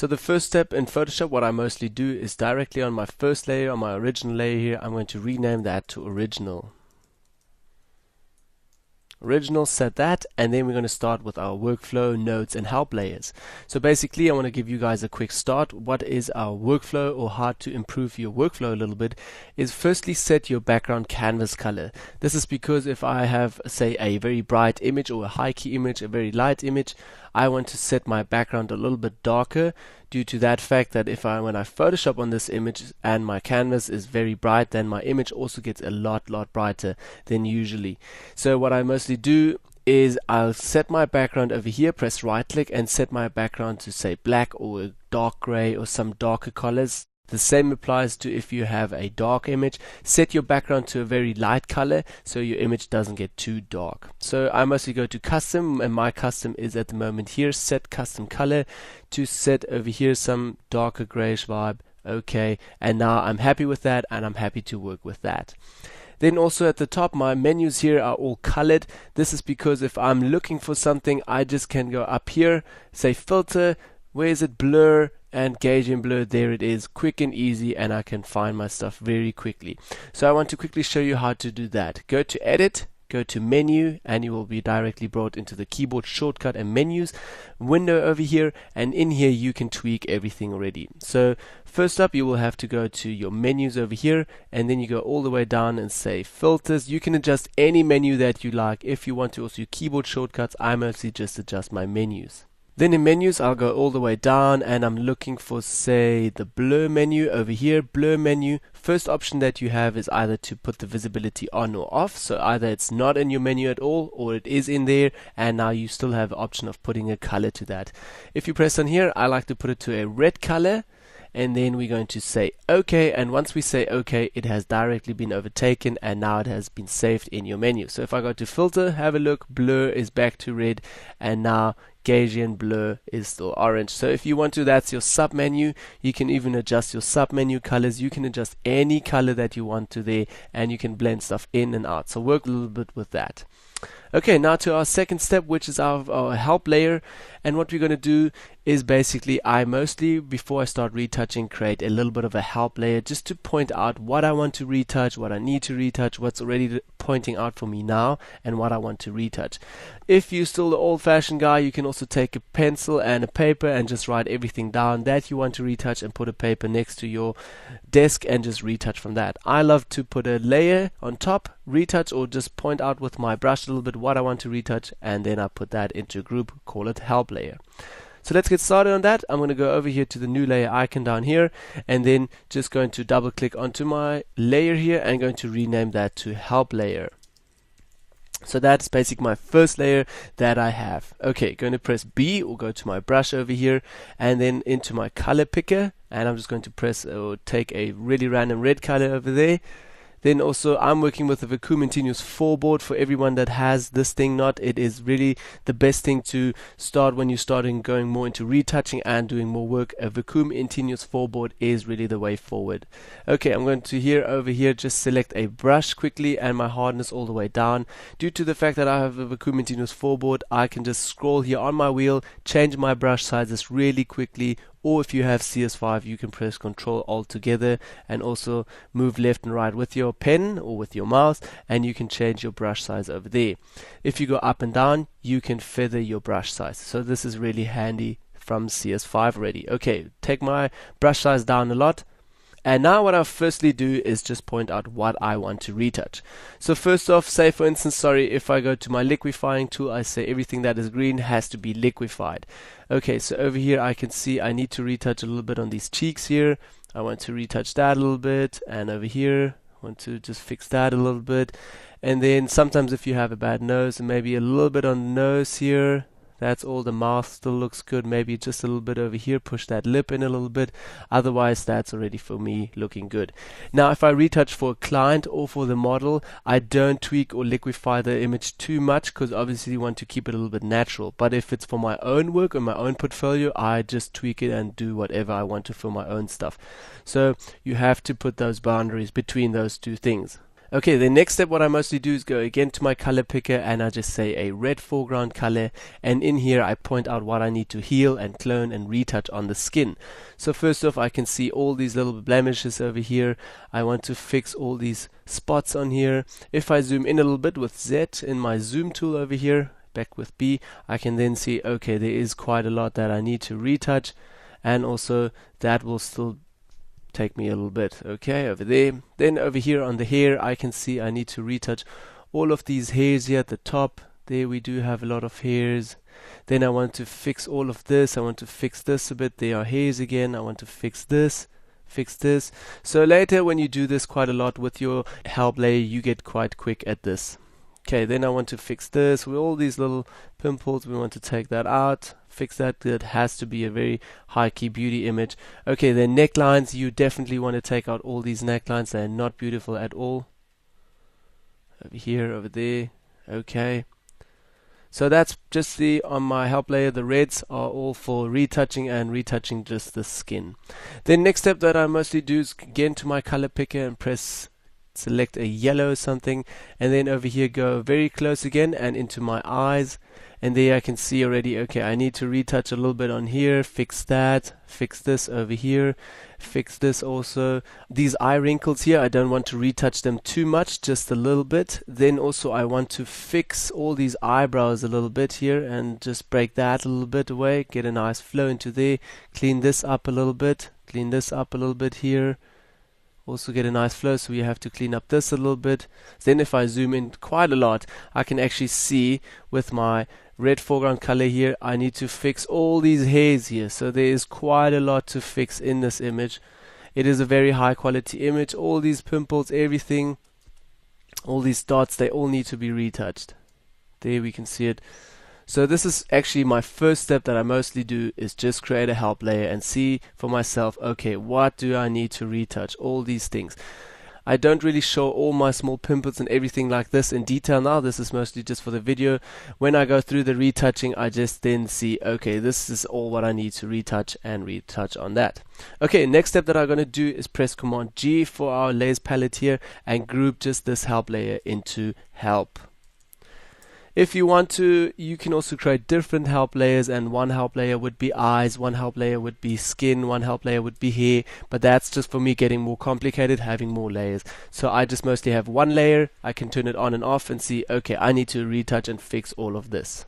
So the first step in Photoshop, what I mostly do is directly on my first layer, on my original layer here, I'm going to rename that to original. Original, set that, and then we're going to start with our workflow, nodes, and help layers. So basically, I want to give you guys a quick start. What is our workflow, or how to improve your workflow a little bit, is firstly set your background canvas color. This is because if I have, say, a very bright image or a high key image, a very light image, I want to set my background a little bit darker due to that fact that when I Photoshop on this image and my canvas is very bright, then my image also gets a lot brighter than usually. So what I mostly do is I'll set my background over here, press right click and set my background to say black or dark gray or some darker colors. The same applies to if you have a dark image. Set your background to a very light color so your image doesn't get too dark. So I mostly go to custom, and my custom is at the moment here, set custom color, to set over here some darker grayish vibe. Okay, and now I'm happy with that, and I'm happy to work with that. Then also at the top, my menus here are all colored. This is because if I'm looking for something, I just can go up here, say filter, where is it, blur, and Gaussian blur. There it is, quick and easy, and I can find my stuff very quickly. So I want to quickly show you how to do that. Go to edit, go to menu, and you will be directly brought into the keyboard shortcut and menus window over here, and in here you can tweak everything already. So first up, you will have to go to your menus over here, and then you go all the way down and say filters. You can adjust any menu that you like. If you want to also use keyboard shortcuts, I mostly just adjust my menus. Then in menus, I'll go all the way down, and I'm looking for, say, the blur menu over here. Blur menu, first option that you have is either to put the visibility on or off. So either it's not in your menu at all, or it is in there, and now you still have the option of putting a color to that. If you press on here, I like to put it to a red color, and then we're going to say OK, and once we say OK, it has directly been overtaken, and now it has been saved in your menu. So if I go to filter, have a look, blur is back to red, and now Gaussian blur is still orange. So if you want to, that's your sub menu. You can even adjust your sub menu colors. You can adjust any color that you want to there, and you can blend stuff in and out. So work a little bit with that. Okay, now to our second step, which is our help layer. And what we're going to do is basically, I mostly, before I start retouching, create a little bit of a help layer just to point out what I want to retouch, what I need to retouch, what's already pointing out for me now, and what I want to retouch. If you're still the old-fashioned guy, you can also take a pencil and a paper and just write everything down that you want to retouch, and put a paper next to your desk and just retouch from that. I love to put a layer on top, retouch, or just point out with my brush a little bit what I want to retouch, and then I put that into a group, call it help layer. So let's get started on that. I'm going to go over here to the new layer icon down here, and then just going to double click onto my layer here and going to rename that to help layer. So that's basically my first layer that I have. Okay, going to press B or go to my brush over here, and then into my color picker, and I'm just going to press or take a really random red color over there. Then also I'm working with a Vacuum Continuous 4 board. For everyone that has this thing not, it is really the best thing to start when you're starting going more into retouching and doing more work. A Vacuum Continuous 4 board is really the way forward. Okay, I'm going to over here just select a brush quickly and my hardness all the way down. Due to the fact that I have a Vacuum Continuous 4 board, I can just scroll here on my wheel, change my brush sizes really quickly. Or if you have CS5, you can press Ctrl Alt together and also move left and right with your pen or with your mouse, and you can change your brush size over there. If you go up and down, you can feather your brush size. So this is really handy from CS5 already. Okay, take my brush size down a lot. And now what I'll firstly do is just point out what I want to retouch. So first off, say for instance, if I go to my liquefying tool, I say everything that is green has to be liquefied. Okay, so over here I can see I need to retouch a little bit on these cheeks here. I want to retouch that a little bit, and over here I want to just fix that a little bit. And then sometimes if you have a bad nose, maybe a little bit on the nose here. That's all. The mouth still looks good. Maybe just a little bit over here. Push that lip in a little bit. Otherwise, that's already for me looking good. Now, if I retouch for a client or for the model, I don't tweak or liquefy the image too much because obviously you want to keep it a little bit natural. But if it's for my own work or my own portfolio, I just tweak it and do whatever I want to for my own stuff. So you have to put those boundaries between those two things. Okay, the next step what I mostly do is go again to my color picker and I just say a red foreground color, and in here I point out what I need to heal and clone and retouch on the skin. So first off, I can see all these little blemishes over here. I want to fix all these spots on here. If I zoom in a little bit with Z in my zoom tool over here, back with B, I can then see, okay, there is quite a lot that I need to retouch, and also that will still take me a little bit. Okay, over there. Then over here on the hair, I can see I need to retouch all of these hairs here at the top. There we do have a lot of hairs. Then I want to fix all of this. I want to fix this a bit. There are hairs again. I want to fix this. Fix this. So later when you do this quite a lot with your help layer, you get quite quick at this. Okay, then I want to fix this with all these little pimples. We want to take that out, fix that. That has to be a very high key beauty image. Okay, then necklines, you definitely want to take out all these necklines. They're not beautiful at all. Over here, over there. Okay. So that's just on my help layer. The reds are all for retouching and retouching just the skin. Then next step that I mostly do is again to my color picker and select a yellow or something, and then over here go very close again and into my eyes, and there I can see already, okay, I need to retouch a little bit on here, fix that, fix this over here, fix this also. These eye wrinkles here, I don't want to retouch them too much, just a little bit. Then also I want to fix all these eyebrows a little bit here and just break that a little bit away, get a nice flow into there, clean this up a little bit, clean this up a little bit here. Also get a nice flow, so we have to clean up this a little bit. Then if I zoom in quite a lot, I can actually see with my red foreground color here, I need to fix all these hairs here. So there is quite a lot to fix in this image. It is a very high quality image. All these pimples, everything, all these dots, they all need to be retouched. There we can see it. So this is actually my first step that I mostly do, is just create a help layer and see for myself, okay, what do I need to retouch? All these things. I don't really show all my small pimples and everything like this in detail now. This is mostly just for the video. When I go through the retouching, I just then see, okay, this is all what I need to retouch and retouch on that. Okay, next step that I'm going to do is press Command G for our layers palette here and group just this help layer into help. If you want to, you can also create different help layers, and one help layer would be eyes, one help layer would be skin, one help layer would be hair, but that's just for me getting more complicated, having more layers. So I just mostly have one layer. I can turn it on and off and see, okay, I need to retouch and fix all of this.